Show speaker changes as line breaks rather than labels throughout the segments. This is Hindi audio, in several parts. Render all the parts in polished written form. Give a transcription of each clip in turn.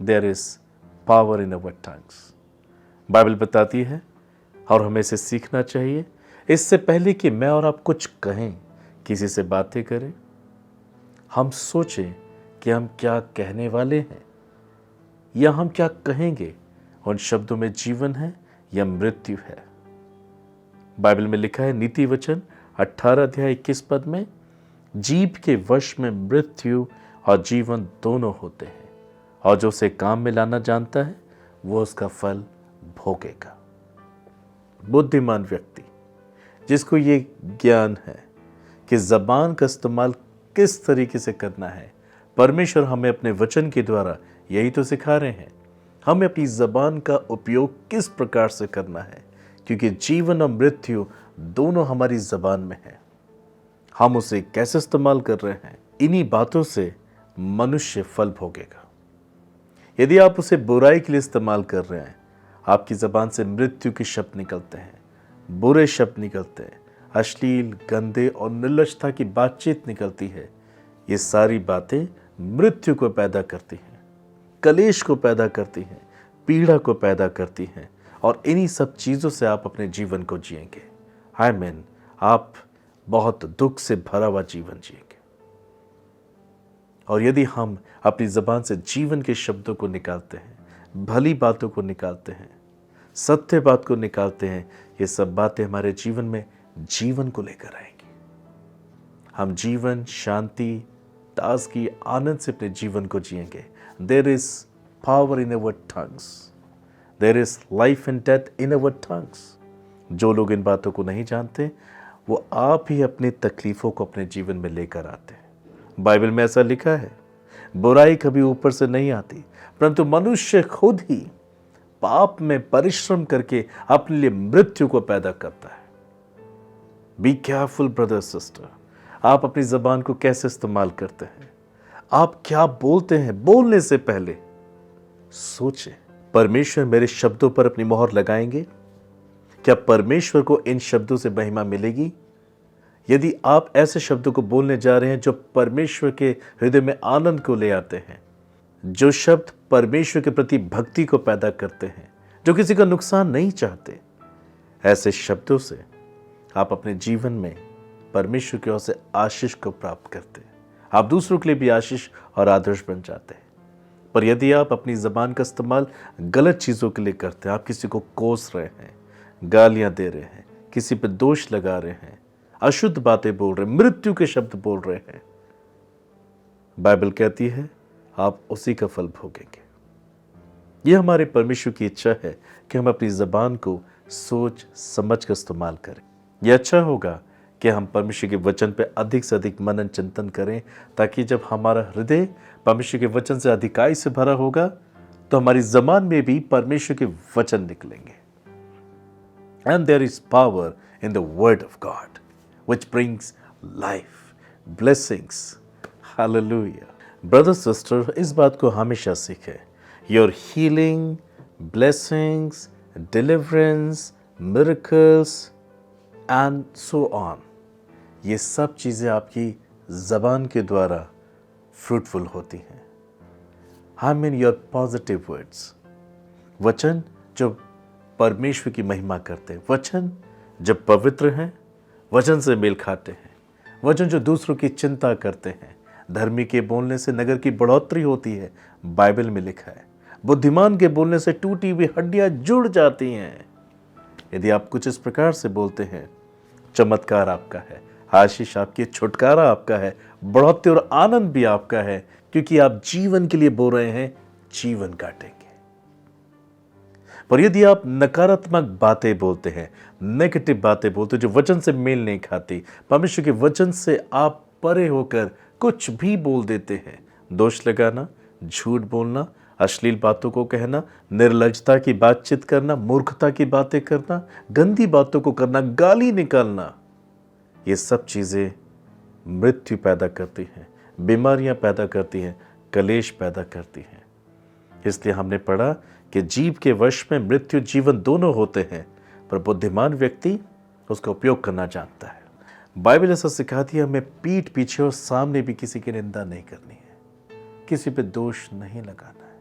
There is power in our tongues. Bible बताती है और हमें इसे सीखना चाहिए। इससे पहले कि मैं और आप कुछ कहें, किसी से बातें करें, हम सोचें कि हम क्या कहने वाले हैं या हम क्या कहेंगे। उन शब्दों में जीवन है या मृत्यु है। बाइबल में लिखा है नीति वचन 18 अध्याय 21 पद में, जीभ के वश में मृत्यु और जीवन दोनों होते हैं, और जो उसे काम में लाना जानता है वो उसका फल भोगेगा। बुद्धिमान व्यक्ति जिसको ये ज्ञान है कि जबान का इस्तेमाल किस तरीके से करना है, परमेश्वर हमें अपने वचन के द्वारा यही तो सिखा रहे हैं। हमें अपनी जबान का उपयोग किस प्रकार से करना है, क्योंकि जीवन और मृत्यु दोनों हमारी जबान में है। हम उसे कैसे इस्तेमाल कर रहे हैं, इन्हीं बातों से मनुष्य फल भोगेगा। यदि आप उसे बुराई के लिए इस्तेमाल कर रहे हैं, आपकी जबान से मृत्यु के शब्द निकलते हैं, बुरे शब्द निकलते हैं, अश्लील, गंदे और निर्लज्जता की बातचीत निकलती है। ये सारी बातें मृत्यु को पैदा करती हैं, कलेश को पैदा करती हैं, पीड़ा को पैदा करती हैं, और इन्हीं सब चीज़ों से आप अपने जीवन को जिएंगे। आमीन। आप बहुत दुख से भरा हुआ जीवन जिएंगे। और यदि हम अपनी ज़बान से जीवन के शब्दों को निकालते हैं, भली बातों को निकालते हैं, सत्य बात को निकालते हैं, ये सब बातें हमारे जीवन में जीवन को लेकर आएंगी। हम जीवन, शांति, ताजगी, आनंद से अपने जीवन को जिएंगे। There is power in our tongues, there is life and death in our tongues. जो लोग इन बातों को नहीं जानते, वो आप ही अपनी तकलीफों को अपने जीवन में लेकर आते हैं। बाइबल में ऐसा लिखा है, बुराई कभी ऊपर से नहीं आती, परंतु मनुष्य खुद ही पाप में परिश्रम करके अपने लिए मृत्यु को पैदा करता है। बी केयरफुल ब्रदर सिस्टर, आप अपनी जबान को कैसे इस्तेमाल करते हैं, आप क्या बोलते हैं। बोलने से पहले सोचें, परमेश्वर मेरे शब्दों पर अपनी मोहर लगाएंगे? क्या परमेश्वर को इन शब्दों से महिमा मिलेगी? यदि आप ऐसे शब्दों को बोलने जा रहे हैं जो परमेश्वर के हृदय में आनंद को ले आते हैं, जो शब्द परमेश्वर के प्रति भक्ति को पैदा करते हैं, जो किसी का नुकसान नहीं चाहते, ऐसे शब्दों से आप अपने जीवन में परमेश्वर की ओर से आशीष को प्राप्त करते हैं। आप दूसरों के लिए भी आशीष और आदर्श बन जाते हैं। पर यदि आप अपनी जबान का इस्तेमाल गलत चीज़ों के लिए करते हैं, आप किसी को कोस रहे हैं, गालियां दे रहे हैं, किसी पर दोष लगा रहे हैं, अशुद्ध बातें बोल रहे हैं, मृत्यु के शब्द बोल रहे हैं, बाइबल कहती है आप उसी का फल भोगेंगे। यह हमारे परमेश्वर की इच्छा है कि हम अपनी जबान को सोच समझ कर इस्तेमाल करें। यह अच्छा होगा कि हम परमेश्वर के वचन पे अधिक से अधिक मनन चिंतन करें, ताकि जब हमारा हृदय परमेश्वर के वचन से अधिकाई से भरा होगा तो हमारी जबान में भी परमेश्वर के वचन निकलेंगे। And there is power in the word of God which brings life, blessings. Hallelujah. Brother sister, इस बात को हमेशा सीखें। Your healing, blessings, deliverance, miracles and so on, ये सब चीज़ें आपकी ज़बान के द्वारा फ्रूटफुल होती हैं। I mean your positive words, वचन जो परमेश्वर की महिमा करते हैं, वचन जब पवित्र हैं, वचन से मेल खाते हैं, वचन जो दूसरों की चिंता करते हैं। धर्मी के बोलने से नगर की बढ़ोतरी होती है, बाइबल में लिखा है। बुद्धिमान के बोलने से टूटी हुई हड्डियां जुड़ जाती हैं। यदि आप कुछ इस प्रकार से बोलते हैं, चमत्कार आपका है, आशीष आपकी, छुटकारा आपका है, बढ़ोतरी और आनंद भी आपका है, क्योंकि आप जीवन के लिए बोल रहे हैं, जीवन काटेंगे। पर यदि आप नकारात्मक बातें बोलते हैं, नेगेटिव बातें बोलते हैं जो वचन से मेल नहीं खाती, परमेश्वर के वचन से आप परे होकर कुछ भी बोल देते हैं, दोष लगाना, झूठ बोलना, अश्लील बातों को कहना, निर्लज्जता की बातचीत करना, मूर्खता की बातें करना, गंदी बातों को करना, गाली निकालना, ये सब चीज़ें मृत्यु पैदा करती हैं, बीमारियां पैदा करती हैं, कलेश पैदा करती हैं। इसलिए हमने पढ़ा कि जीभ के वश में मृत्यु जीवन दोनों होते हैं, पर बुद्धिमान व्यक्ति उसका उपयोग करना जानता है। बाइबल ऐसा सिखाती है हमें पीठ पीछे और सामने भी किसी की निंदा नहीं करनी है, किसी पे दोष नहीं लगाना है,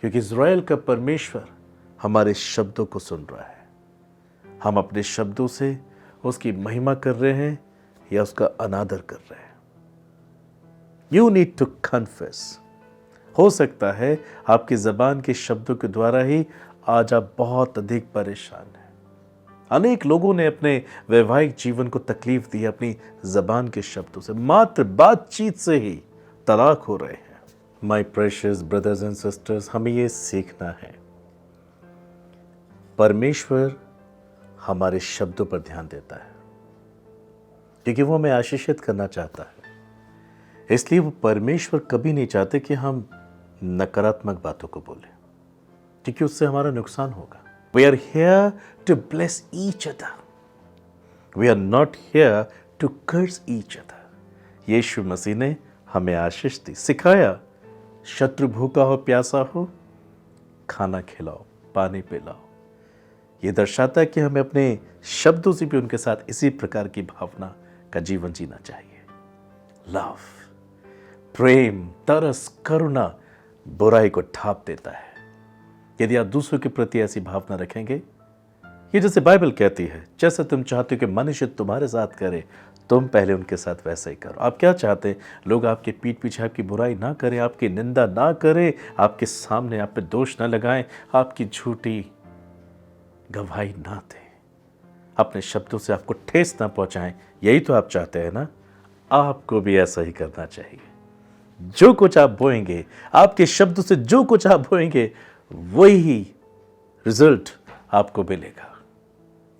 क्योंकि इज़राइल का परमेश्वर हमारे शब्दों को सुन रहा है। हम अपने शब्दों से उसकी महिमा कर रहे हैं या उसका अनादर कर रहे हैं। You need to confess. हो सकता है आपकी ज़बान के शब्दों के द्वारा ही आज आप बहुत अधिक परेशान हैं। अनेक लोगों ने अपने वैवाहिक जीवन को तकलीफ दी अपनी ज़बान के शब्दों से, मात्र बातचीत से ही तलाक हो रहे हैं। My precious brothers and sisters, हमें ये सीखना है, परमेश्वर हमारे शब्दों पर ध्यान देता है क्योंकि वो हमें आशीषित करना चाहता है। इसलिए वो परमेश्वर कभी नहीं चाहते कि हम नकारात्मक बातों को बोलें, क्योंकि उससे हमारा नुकसान होगा। We are here to bless each other. We are not here to curse each other. यीशु मसीह ने हमें आशीष दी, सिखाया, शत्रु भूखा हो प्यासा हो खाना खिलाओ, पानी पिलाओ। ये दर्शाता है कि हमें अपने शब्दों से भी उनके साथ इसी प्रकार की भावना का जीवन जीना चाहिए। लव, प्रेम, तरस, करुणा बुराई को ढांप देता है। यदि आप दूसरों के प्रति ऐसी भावना रखेंगे, ये जैसे बाइबल कहती है, जैसा तुम चाहते हो कि मनुष्य तुम्हारे साथ करे, तुम पहले उनके साथ वैसा ही करो। आप क्या चाहते हैं? लोग आपके पीठ पीछे आपकी बुराई ना करें, आपकी निंदा ना करें, आपके सामने आप पे दोष ना लगाएं, आपकी झूठी गवाही ना दें, अपने शब्दों से आपको ठेस ना पहुंचाएं। यही तो आप चाहते हैं ना? आपको भी ऐसा ही करना चाहिए। जो कुछ आप बोएंगे, आपके शब्दों से जो कुछ आप बोएंगे, वही रिजल्ट आपको मिलेगा,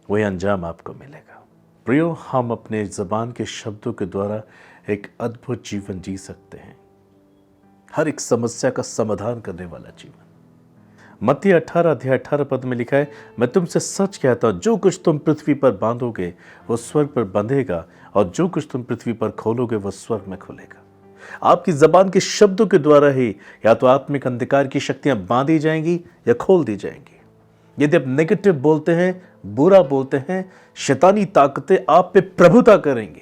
वही अंजाम आपको मिलेगा। प्रियो, हम अपने ज़बान के शब्दों के द्वारा एक अद्भुत जीवन जी सकते हैं, हर एक समस्या का समाधान करने वाला जीवन। मत्ती 18 अध्याय 18 पद में लिखा है, मैं तुमसे सच कहता हूं, जो कुछ तुम पृथ्वी पर बांधोगे वो स्वर्ग पर बंधेगा, और जो कुछ तुम पृथ्वी पर खोलोगे वो स्वर्ग में खुलेगा। आपकी जबान के शब्दों के द्वारा ही या तो आत्मिक अंधकार की शक्तियां बांधी जाएंगी या खोल दी जाएंगी। यदि आप नेगेटिव बोलते हैं, बुरा बोलते हैं, शैतानी ताकतें आप पे प्रभुता करेंगी।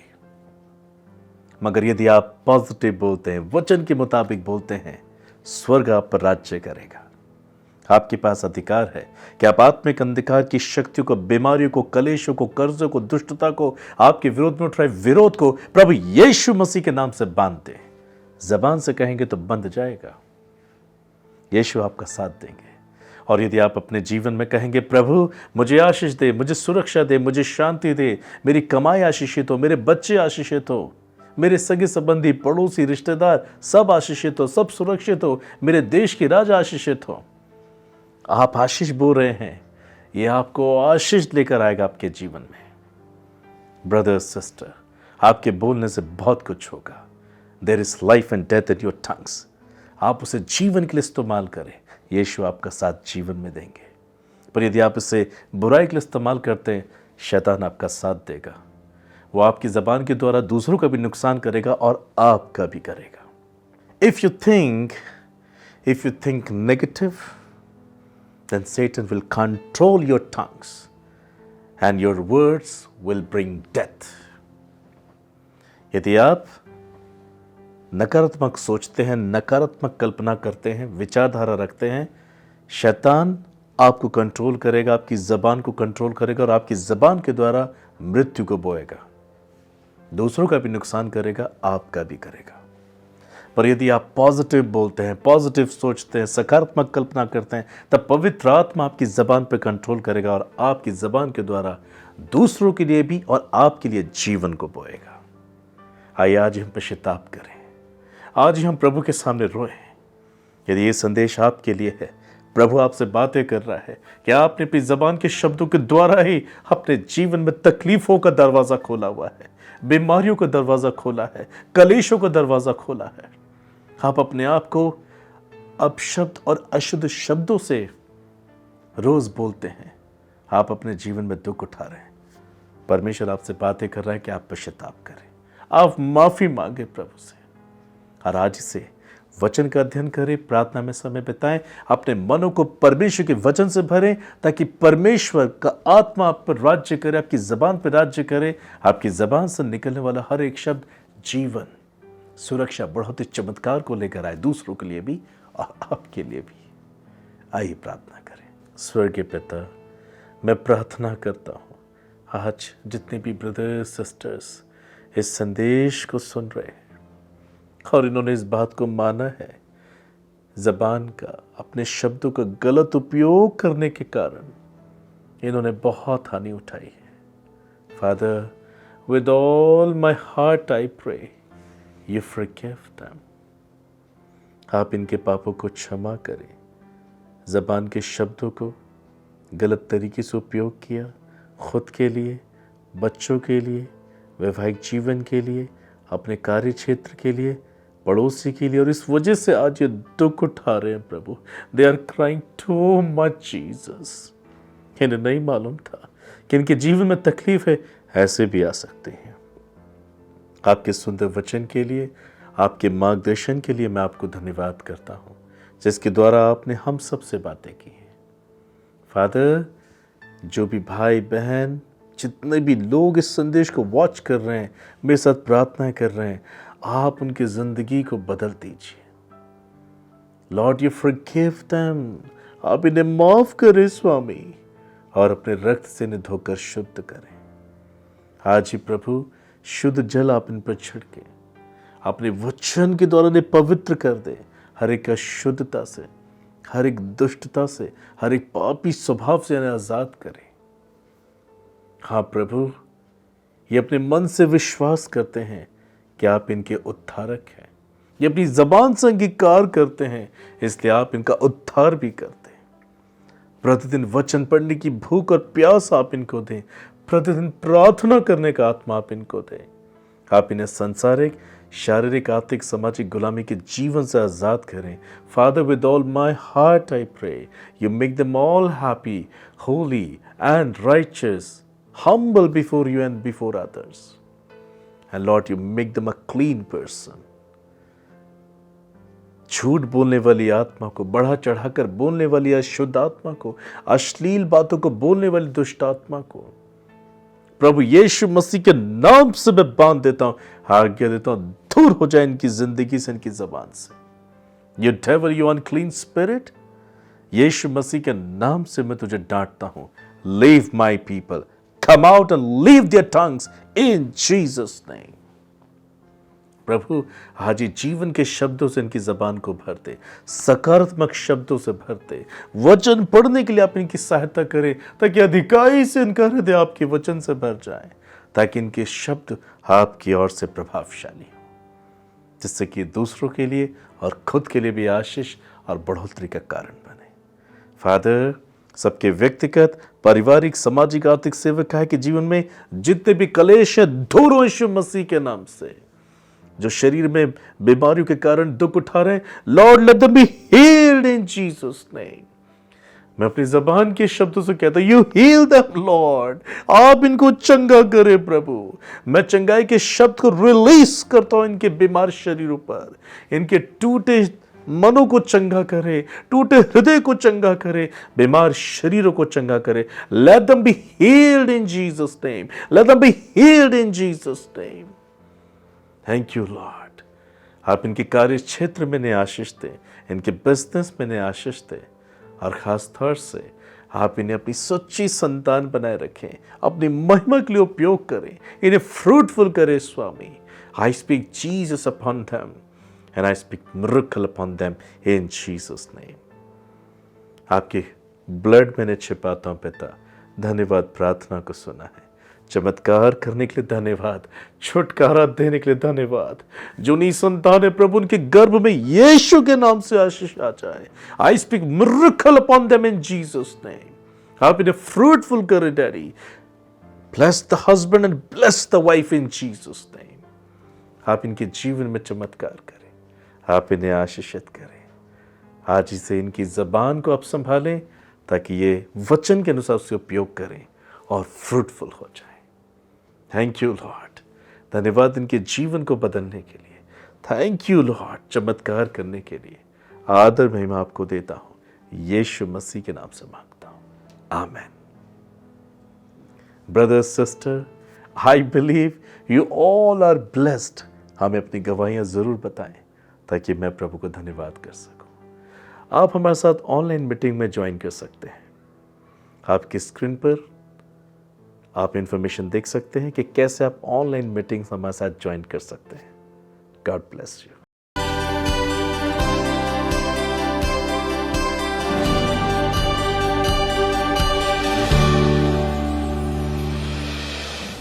मगर यदि आप पॉजिटिव बोलते हैं, वचन के मुताबिक बोलते हैं, स्वर्ग आप पर राज्य करेगा। आपके पास अधिकार है कि आप आत्मिक अंधकार की शक्तियों को, बीमारियों को, कलेशों को, कर्जों को, दुष्टता को, आपके विरोध में उठाए विरोध को प्रभु यीशु मसीह के नाम से बांध दें। जबान से कहेंगे तो बंध जाएगा। यीशु आपका साथ देंगे। और यदि आप अपने जीवन में कहेंगे, प्रभु मुझे आशीष दे, मुझे सुरक्षा दे, मुझे शांति दे, मेरी कमाई आशीषित हो, मेरे बच्चे आशीषित हो, मेरे सगे संबंधी, पड़ोसी, रिश्तेदार सब आशीषित हो, सब सुरक्षित हो, मेरे देश की राजा आशीषित हो, आप आशीष बोल रहे हैं, ये आपको आशीष लेकर आएगा आपके जीवन में। ब्रदर सिस्टर, आपके बोलने से बहुत कुछ होगा। There is life and death in your tongues. आप उसे जीवन के लिए इस्तेमाल करें, यीशु आपका साथ जीवन में देंगे। पर यदि आप इसे बुराई के लिए इस्तेमाल करते हैं, शैतान आपका साथ देगा। वो आपकी जबान के द्वारा दूसरों का भी नुकसान करेगा और आपका भी करेगा। If you think negative, then Satan will control your tongues and your words will bring death. यदि आप नकारात्मक सोचते हैं, नकारात्मक कल्पना करते हैं, विचारधारा रखते हैं, शैतान आपको कंट्रोल करेगा, आपकी जबान को कंट्रोल करेगा और आपकी जबान के द्वारा मृत्यु को बोएगा। दूसरों का भी नुकसान करेगा, आपका भी करेगा। पर यदि आप पॉजिटिव बोलते हैं, पॉजिटिव सोचते हैं, सकारात्मक कल्पना करते हैं, तब पवित्र आत्मा आपकी जबान पर कंट्रोल करेगा और आपकी जबान के द्वारा दूसरों के लिए भी और आपके लिए जीवन को बोएगा। आइए आज हम पश्चाताप करें, आज हम प्रभु के सामने रोएं। यदि ये संदेश आपके लिए है, प्रभु आपसे बातें कर रहा है कि आपने अपनी जबान के शब्दों के द्वारा ही अपने जीवन में तकलीफों का दरवाजा खोला हुआ है, बीमारियों का दरवाजा खोला है, कलेशों का दरवाजा खोला है। आप अपने आप को अपशब्द और अशुद्ध शब्दों से रोज बोलते हैं, आप अपने जीवन में दुख उठा रहे हैं। परमेश्वर आपसे बातें कर रहा है कि आप पश्चाताप करें, आप माफी मांगे प्रभु से, और आज से वचन का अध्ययन करें, प्रार्थना में समय बिताएं, अपने मनों को परमेश्वर के वचन से भरें, ताकि परमेश्वर का आत्मा आप पर राज्य करे, आपकी जबान पर राज्य करे। आपकी जबान से निकलने वाला हर एक शब्द जीवन, सुरक्षा, बढ़ोतरी, चमत्कार को लेकर आए, दूसरों के लिए भी और आपके लिए भी। आइए प्रार्थना करें। स्वर्गीय पिता, मैं प्रार्थना करता हूँ आज जितने भी ब्रदर्स सिस्टर्स इस संदेश को सुन रहे हैं और इन्होंने इस बात को माना है, ज़बान का, अपने शब्दों का गलत उपयोग करने के कारण इन्होंने बहुत हानि उठाई है। Father, with all my heart I pray you forgive them। आप इनके पापों को क्षमा करें। ज़बान के शब्दों को गलत तरीके से उपयोग किया, खुद के लिए, बच्चों के लिए, वैवाहिक जीवन के लिए, अपने कार्य क्षेत्र के लिए, पड़ोसी के लिए, और इस वजह से आज ये दुख उठा रहे हैं प्रभु। They are crying too much Jesus. इन्हें नहीं मालूम था कि इनके जीवन में तकलीफ है, ऐसे भी आ सकते हैं। आपके सुंदर वचन के लिए, आपके मार्गदर्शन के लिए मैं आपको धन्यवाद करता हूँ, जिसके द्वारा आपने हम सब से बातें की हैं। फादर, जो भी भाई बहन, जितने भी लोग इस संदेश को वॉच कर रहे हैं, मेरे साथ प्रार्थना कर रहे हैं, आप उनकी ज़िंदगी को बदल दीजिए। Lord, you forgive them. आप इन्हें माफ़ करें स्वामी, और अपने रक्त से इन्हें धोकर शुद्ध करें। आज ही प्रभु शुद्ध जल आप इन पर छिड़के, अपने वचन के द्वारा इन्हें पवित्र कर दे, हर एक अशुद्धता से, हर एक दुष्टता से, हर एक पापी स्वभाव से इन्हें आज़ाद करें। हाँ प्रभु, ये अपने मन से विश्वास करते हैं कि आप इनके उद्धारक हैं। ये अपनी ज़बान से अंगीकार करते हैं, इसलिए आप इनका उद्धार भी करते हैं। प्रतिदिन वचन पढ़ने की भूख और प्यास आप इनको दें। प्रतिदिन प्रार्थना करने का आत्मा आप इनको दें। आप इन्हें सांसारिक, शारीरिक, आर्थिक, सामाजिक गुलामी के जीवन से आज़ाद करें। Father, with all my heart I pray you make them all happy, holy and righteous, humble before you and before others. And Lord, you make them a clean person. झूठ बोलने वाली आत्मा को, बढ़ा चढ़ाकर बोलने वाली अशुद्ध आत्मा को, अश्लील बातों को बोलने वाली दुष्ट आत्मा को प्रभु यीशु मसीह के नाम से मैं बांध देता हूं, आज्ञा देता हूं, दूर हो जाए इनकी जिंदगी से, इनकी जबान से। You devil, you unclean spirit, यीशु मसीह के नाम से मैं तुझे डांटता हूं। Leave my people, come out and leave their tongues in Jesus name। प्रभु आज ही जीवन के शब्दों से इनकी जबान को भरते, सकारात्मक शब्दों से भरते, वचन पढ़ने के लिए आप इनकी सहायता करें, ताकि अधिकाई से इनका हृदय आपके वचन से भर जाए, ताकि इनके शब्द आपकी ओर से प्रभावशाली हो, जिससे कि दूसरों के लिए और खुद के लिए भी आशीष और बढ़ोतरी का कारण बने। फादर, सबके व्यक्तिगत, पारिवारिक, सामाजिक, आर्थिक, सेवकाय के जीवन में जितने भी कलेश है, दूर हो यीशु मसीह के नाम से। जो शरीर में बीमारियों के कारण दुख उठा रहे हैं, Lord let them be healed in Jesus name. मैं अपनी जबान के शब्दों से कहता हूं, यू हील देम लॉर्ड। आप इनको चंगा करें प्रभु। मैं चंगाई के शब्द को रिलीज करता हूं इनके बीमार शरीरों पर। इनके टूटे मनों को चंगा करे, टूटे हृदय को चंगा करे, बीमार शरीरों को चंगा करे। Let them be healed in Jesus name, let them be healed in Jesus name. Thank you Lord. आप इनके कार्य क्षेत्र में इन्हें आशीष दें, इनके बिजनेस में इन्हें आशीष दें, और खास तौर से आप इन्हें अपनी सच्ची संतान बनाए रखें, अपनी महिमा के लिए उपयोग करें, इन्हें फ्रूटफुल करें स्वामी। I speak Jesus upon them and I speak miracle upon them in Jesus name। आपके ब्लड में छिपाता हूं पिता। धन्यवाद, प्रार्थना को सुना है, चमत्कार करने के लिए धन्यवाद, छुटकारा देने के लिए धन्यवाद। जो नहीं संतान है प्रभु, उनके गर्भ में यीशु के नाम से आशीष आ जाए। I speak miracle upon them in Jesus name. आप इन्हें फ्रूटफुल करें daddy. Bless the husband and bless the wife in Jesus name. आप इनके जीवन में चमत्कार करें, आप इन्हें आशीषित करें। आज ही से इनकी जबान को आप संभालें, ताकि ये वचन के अनुसार उससे उपयोग करें और फ्रूटफुल हो जाए। Thank you Lord. धन्यवाद इनके जीवन को बदलने के लिए। थैंक यू लॉर्ड, चमत्कार करने के लिए। आदर महिमा आपको देता हूं, यीशु मसीह के नाम से मांगता हूं, amen. Brother sister, I believe you all are blessed. हमें अपनी गवाहियां जरूर बताएं, ताकि मैं प्रभु को धन्यवाद कर सकूं। आप हमारे साथ ऑनलाइन मीटिंग में ज्वाइन कर सकते हैं। आपकी स्क्रीन पर आप इंफॉर्मेशन देख सकते हैं कि कैसे आप ऑनलाइन मीटिंग्स हमारे साथ ज्वाइन कर सकते हैं। God bless you.